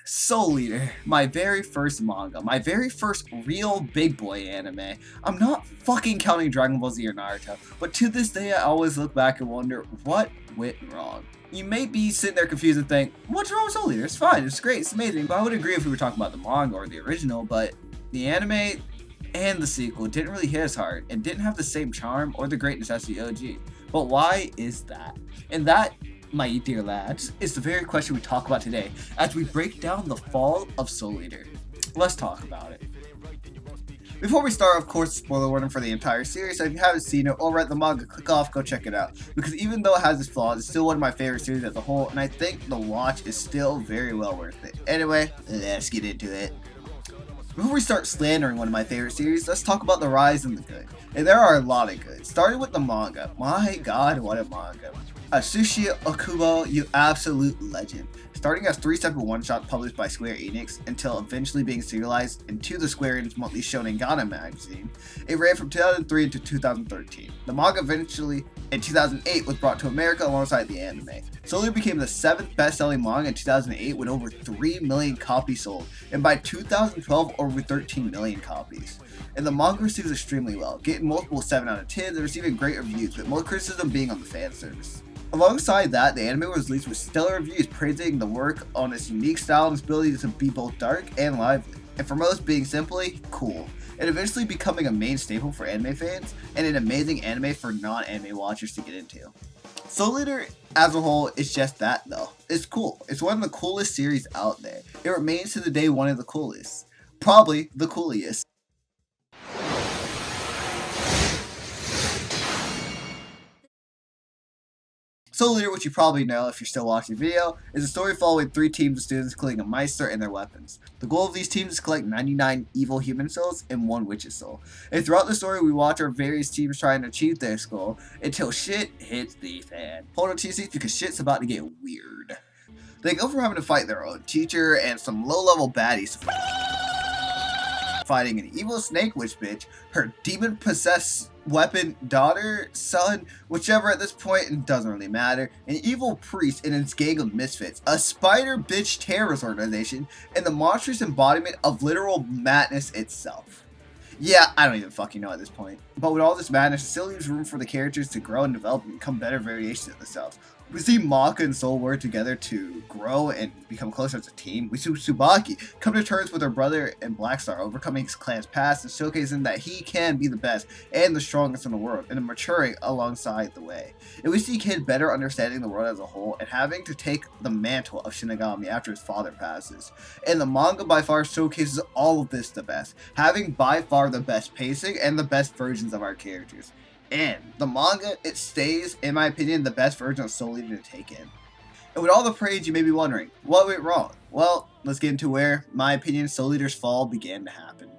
Soul Eater, my very first manga, my very first real big boy anime. I'm not fucking counting Dragon Ball Z or Naruto, but to this day I always look back and wonder what went wrong. You may be sitting there confused and think, what's wrong with Soul Eater? It's fine, it's great, it's amazing, but I would agree if we were talking about the manga or the original, but the anime and the sequel didn't really hit as hard and didn't have the same charm or the greatness as the OG. But why is that? And that, my dear lads, is the very question we talk about today as we break down the fall of Soul Eater. Let's talk about it. Before we start, of course, spoiler warning for the entire series, so if you haven't seen it or read the manga, click off, go check it out. Because even though it has its flaws, it's still one of my favorite series as a whole, and I think the watch is still very well worth it. Anyway, let's get into it. Before we start slandering one of my favorite series, let's talk about the rise and the good. And there are a lot of good. Starting with the manga. My god, what a manga. Atsushi Okubo, you absolute legend. Starting as 3 separate one-shots published by Square Enix until eventually being serialized into the Square Enix monthly Shonen Gana magazine, it ran from 2003 to 2013. The manga eventually, in 2008, was brought to America alongside the anime. Soul Eater became the 7th best-selling manga in 2008 with over 3 million copies sold, and by 2012 over 13 million copies. And the manga receives extremely well, getting multiple 7 out of 10s and receiving great reviews, with more criticism being on the fan service. Alongside that, the anime was released with stellar reviews praising the work on its unique style and its ability to be both dark and lively, and for most being simply cool, and eventually becoming a main staple for anime fans, and an amazing anime for non-anime watchers to get into. Soul Eater as a whole is just that though. It's cool. It's one of the coolest series out there. It remains to the day one of the coolest. Probably the coolest. Soul Eater, which you probably know if you're still watching the video, is a story following 3 teams of students including a Meister and their weapons. The goal of these teams is to collect 99 evil human souls and 1 witch's soul. And throughout the story, we watch our various teams trying to achieve their goal until shit hits the fan. Hold on to your seats because shit's about to get weird. They go from having to fight their own teacher and some low-level baddies to fighting an evil snake witch bitch, her demon-possessed weapon daughter, son, whichever at this point, it doesn't really matter, an evil priest and its gang of misfits, a spider bitch terrorist organization, and the monstrous embodiment of literal madness itself. Yeah, I don't even fucking know at this point. But with all this madness, it still leaves room for the characters to grow and develop and become better variations of themselves. We see Maka and Soul work together to grow and become closer as a team. We see Tsubaki come to terms with her brother and Blackstar, overcoming his clan's past and showcasing that he can be the best and the strongest in the world, and maturing alongside the way. And we see Kid better understanding the world as a whole and having to take the mantle of Shinigami after his father passes. And the manga by far showcases all of this the best, having by far the best pacing and the best versions of our characters. And the manga, it stays, in my opinion, the best version of Soul Eater to take in. And with all the praise, you may be wondering, what went wrong? Well, let's get into where, in my opinion, Soul Eater's fall began to happen.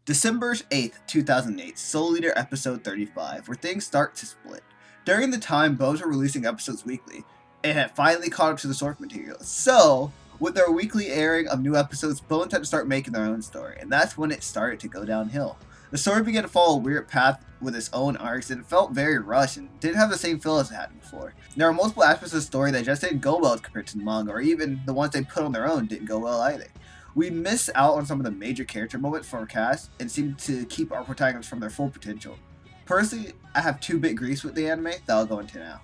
December 8th, 2008, Soul Eater episode 35, where things start to split. During the time Bones were releasing episodes weekly, it had finally caught up to the source material. So, with their weekly airing of new episodes, Bones had to start making their own story, and that's when it started to go downhill. The story began to follow a weird path with its own arcs, and it felt very rushed and didn't have the same feel as it had before. There are multiple aspects of the story that just didn't go well compared to the manga, or even the ones they put on their own didn't go well either. We missed out on some of the major character moments for our cast, and seemed to keep our protagonists from their full potential. Personally, I have 2 big gripes with the anime that I'll go into now.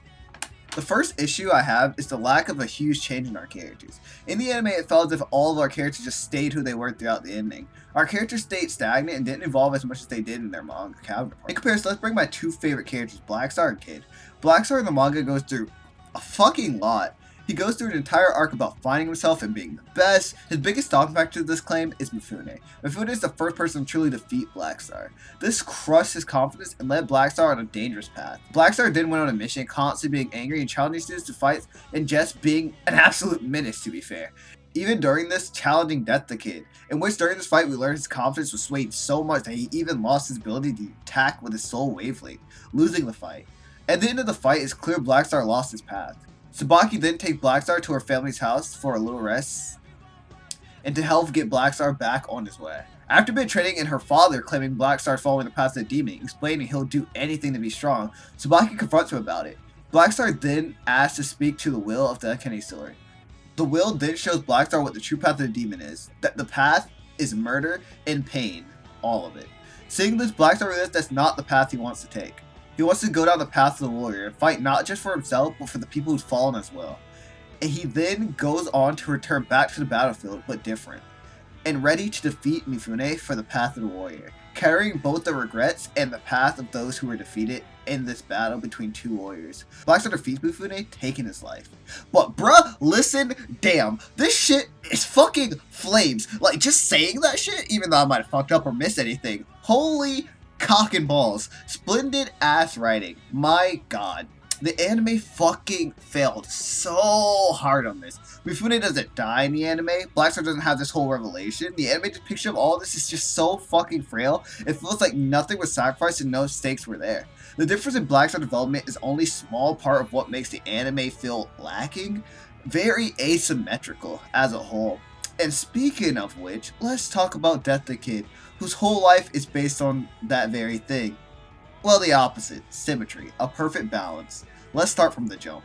The first issue I have is the lack of a huge change in our characters. In the anime, it felt as if all of our characters just stayed who they were throughout the ending. Our characters stayed stagnant and didn't evolve as much as they did in their manga counterparts. In comparison, let's bring my 2 favorite characters, Blackstar and Kid. Blackstar in the manga goes through a fucking lot. He goes through an entire arc about finding himself and being the best. His biggest stalking factor to this claim is Mifune. Mifune is the first person to truly defeat Blackstar. This crushed his confidence and led Blackstar on a dangerous path. Blackstar then went on a mission, constantly being angry and challenging students to fight, and just being an absolute menace, to be fair. Even during this, challenging Death the Kid, in which during this fight we learned his confidence was swayed so much that he even lost his ability to attack with his soul wavelength, losing the fight. At the end of the fight, it's clear Blackstar lost his path. Tsubaki then takes Blackstar to her family's house for a little rest and to help get Blackstar back on his way. After betraying and her father claiming Black Star following the path of the demon, explaining he'll do anything to be strong, Tsubaki confronts him about it. Black Star then asks to speak to the will of the uncanny story. The will then shows Black Star what the true path of the demon is, that the path is murder and pain, all of it. Seeing this, Black Star realizes that's not the path he wants to take. He wants to go down the path of the warrior and fight not just for himself, but for the people who've fallen as well. And he then goes on to return back to the battlefield, but different, and ready to defeat Mifune for the path of the warrior, carrying both the regrets and the path of those who were defeated in this battle between two warriors. Black Star defeats Mifune, taking his life. But bruh, listen, damn, this shit is fucking flames. Like, just saying that shit, even though I might have fucked up or missed anything, holy cock and balls. Splendid ass writing. My god. The anime fucking failed so hard on this. Mifune doesn't die in the anime. Black Star doesn't have this whole revelation. The anime depiction of all this is just so fucking frail. It feels like nothing was sacrificed and no stakes were there. The difference in Black Star development is only a small part of what makes the anime feel lacking. Very asymmetrical as a whole. And speaking of which, let's talk about Death the Kid, whose whole life is based on that very thing. Well, the opposite. Symmetry. A perfect balance. Let's start from the jump.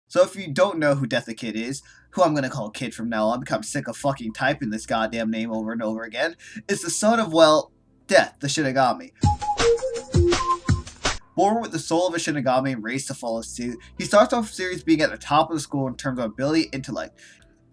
So if you don't know who Death the Kid is, who I'm gonna call Kid from now on because I'm sick of fucking typing this goddamn name over and over again, is the son of, well, Death, the Shinigami. Born with the soul of a Shinigami and raised to follow suit, he starts off the series being at the top of the school in terms of ability and intellect,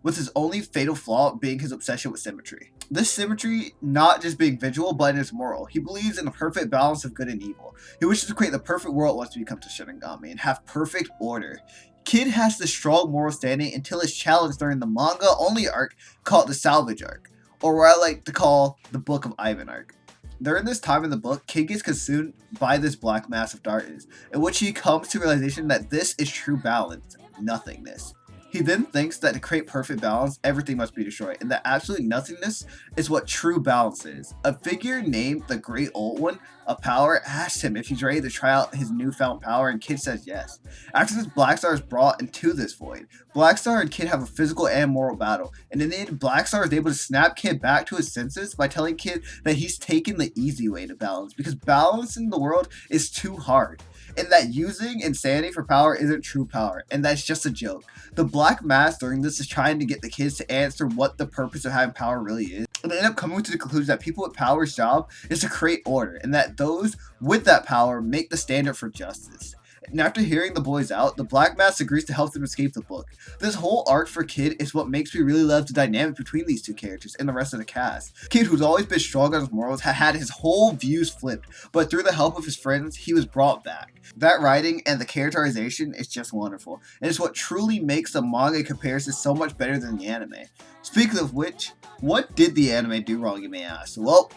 with his only fatal flaw being his obsession with symmetry. This symmetry not just being visual, but in his moral. He believes in a perfect balance of good and evil. He wishes to create the perfect world once he becomes a Shinigami and have perfect order. Kid has this strong moral standing until it's challenged during the manga only arc called the Salvage arc, or what I like to call the Book of Ivan arc. During this time in the book, Kid gets consumed by this black mass of darkness, in which he comes to the realization that this is true balance, nothingness. He then thinks that to create perfect balance, everything must be destroyed, and that absolute nothingness is what true balance is. A figure named the Great Old One of Power asks him if he's ready to try out his newfound power, and Kid says yes. After this, Black Star is brought into this void. Black Star and Kid have a physical and moral battle, and in the end, Black Star is able to snap Kid back to his senses by telling Kid that he's taken the easy way to balance, because balance in the world is too hard, and that using insanity for power isn't true power, and that's just a joke. The Black Mass during this is trying to get the kids to answer what the purpose of having power really is, and they end up coming to the conclusion that people with power's job is to create order, and that those with that power make the standard for justice. And after hearing the boys out, the Black Mass agrees to help them escape the book. This whole arc for Kid is what makes me really love the dynamic between these two characters and the rest of the cast. Kid, who's always been strong on his morals, had his whole views flipped, but through the help of his friends, he was brought back. That writing and the characterization is just wonderful, and it's what truly makes the manga comparison so much better than the anime. Speaking of which, what did the anime do wrong, you may ask? Well,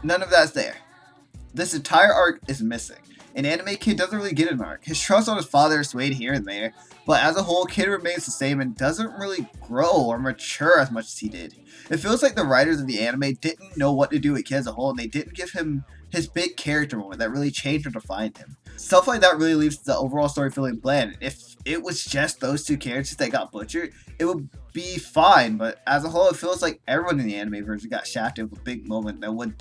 none of that's there. This entire arc is missing. In anime, Kid doesn't really get an arc. His trust on his father is swayed here and there, but as a whole, Kid remains the same and doesn't really grow or mature as much as he did. It feels like the writers of the anime didn't know what to do with Kid as a whole, and they didn't give him his big character moment that really changed or defined him. Stuff like that really leaves the overall story feeling bland. If it was just those two characters that got butchered, it would be fine, but as a whole, it feels like everyone in the anime version got shafted with a big moment that would,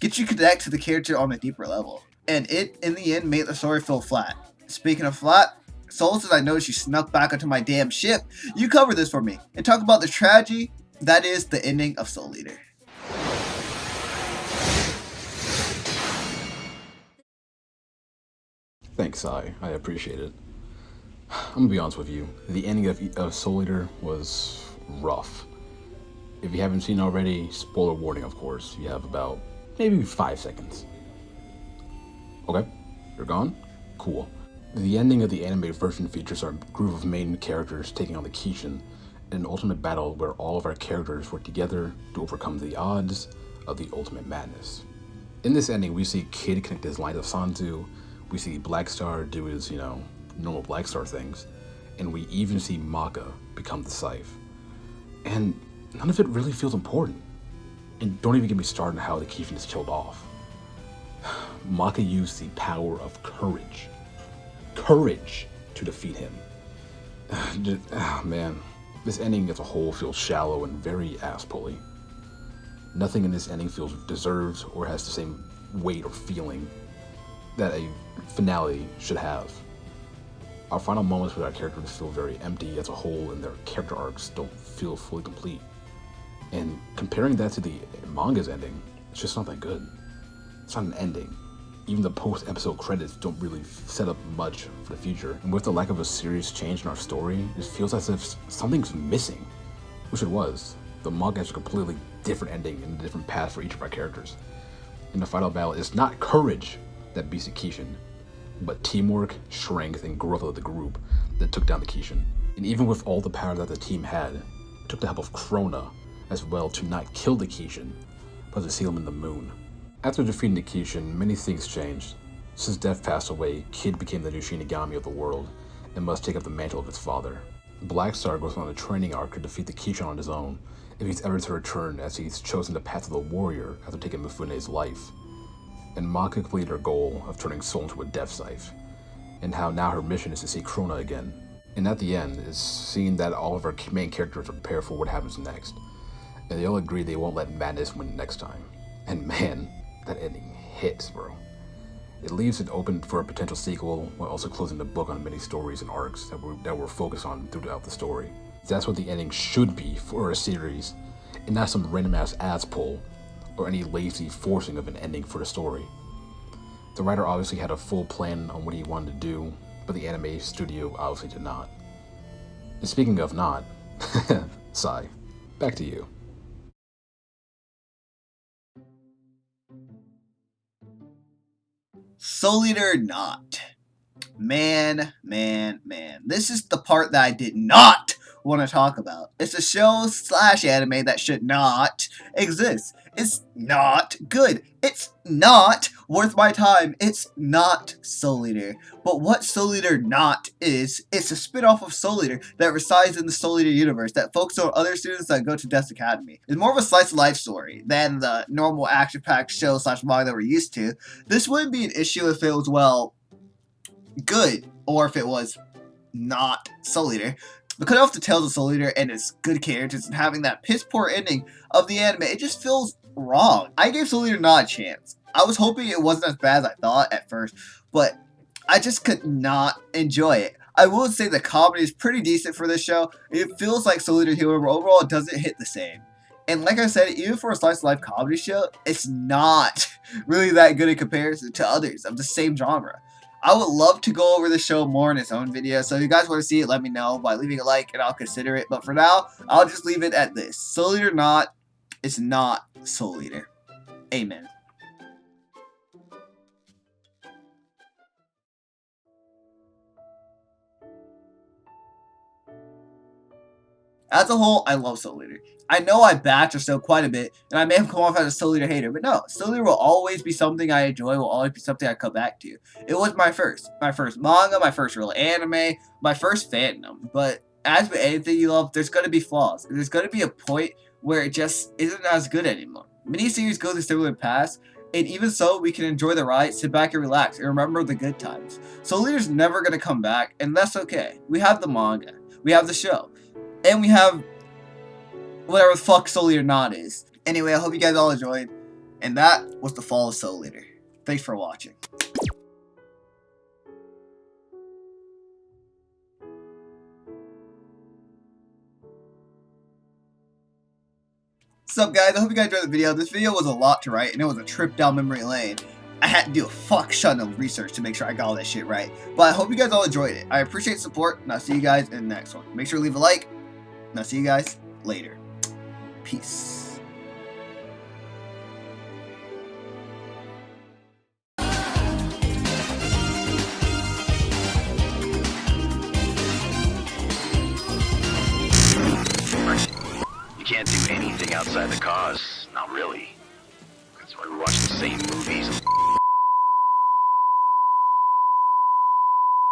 get you connect to the character on a deeper level. And it, in the end, made the story feel flat. Speaking of flat, Soul says I noticed you snuck back onto my damn ship. You cover this for me and talk about the tragedy that is the ending of Soul Eater. Thanks, I appreciate it. I'm gonna be honest with you, the ending of Soul Eater was rough. If you haven't seen already, spoiler warning of course, you have about maybe 5 seconds. Okay, you're gone? Cool. The ending of the animated version features our group of main characters taking on the Kishin in an ultimate battle where all of our characters work together to overcome the odds of the ultimate madness. In this ending, we see Kid connect his lines of Sanzu, we see Black Star do his, normal Black Star things, and we even see Manga become the Scythe. And none of it really feels important. And don't even get me started on how the Kishin is killed off. Maka used the power of courage to defeat him. Man, this ending as a whole feels shallow and very ass-pully. Nothing in this ending feels deserved or has the same weight or feeling that a finale should have. Our final moments with our characters feel very empty as a whole, and their character arcs don't feel fully complete. And comparing that to the manga's ending, it's just not that good. It's not an ending. Even the post-episode credits don't really set up much for the future. And with the lack of a serious change in our story, it feels as if something's missing, which it was. The manga has a completely different ending and a different path for each of our characters. In the final battle, it's not courage that beats the Kishin, but teamwork, strength, and growth of the group that took down the Kishin. And even with all the power that the team had, it took the help of Krona as well to not kill the Kishin, but to seal him in the moon. After defeating the Kishin, many things changed. Since Death passed away, Kid became the new Shinigami of the world and must take up the mantle of his father. Black Star goes on a training arc to defeat the Kishin on his own, if he's ever to return, as he's chosen the path of the warrior after taking Mifune's life. And Manga completed her goal of turning Soul into a death scythe, and how now her mission is to see Krona again. And at the end is seeing that all of our main characters are prepared for what happens next, and they all agree they won't let madness win next time. And man, that ending hits, bro. It leaves it open for a potential sequel, while also closing the book on many stories and arcs that we're focused on throughout the story. That's what the ending should be for a series, and not some random ass pull, or any lazy forcing of an ending for the story. The writer obviously had a full plan on what he wanted to do, but the anime studio obviously did not. And speaking of not, Sai, back to you. Soul Eater not. Man. This is the part that I did not want to talk about. It's a show / anime that should not exist. It's not good. It's not worth my time. It's not Soul Eater. But what Soul Eater not is, it's a spin-off of Soul Eater that resides in the Soul Eater universe that focuses on other students that go to Death Academy. It's more of a slice of life story than the normal action-packed show / manga that we're used to. This wouldn't be an issue if it was, well, good, or if it was not Soul Eater. But cutting off the tails of Soul Eater and its good characters and having that piss poor ending of the anime, it just feels wrong. I gave Soul Eater not a chance. I was hoping it wasn't as bad as I thought at first, but I just could not enjoy it. I will say the comedy is pretty decent for this show. It feels like Soul Eater humor, but overall it doesn't hit the same. And like I said, even for a slice of life comedy show, it's not really that good in comparison to others of the same genre. I would love to go over the show more in its own video, so if you guys want to see it, let me know by leaving a like and I'll consider it. But for now, I'll just leave it at this. Soul Eater not, it's not Soul Eater. Amen. As a whole, I love Soul Eater. I know I bash or so quite a bit, and I may have come off as a Soul Eater hater, but no, Soul Eater will always be something I enjoy, will always be something I come back to. It was my first manga, my first real anime, my first fandom, but as with anything you love, there's going to be flaws. There's going to be a point where it just isn't as good anymore. Miniseries go through similar paths, and even so, we can enjoy the ride, sit back and relax, and remember the good times. Soul Eater's never going to come back, and that's okay. We have the manga, we have the show, and we have whatever the fuck Soul Eater not is. Anyway, I hope you guys all enjoyed, and that was the fall of Soul Eater. Thanks for watching. What's up, guys? I hope you guys enjoyed the video. This video was a lot to write, and it was a trip down memory lane. I had to do a fuck ton of research to make sure I got all that shit right. But I hope you guys all enjoyed it. I appreciate the support, and I'll see you guys in the next one. Make sure to leave a like, and I'll see you guys later. Peace. You can't do anything outside the cause. Not really. That's why we watch the same movies.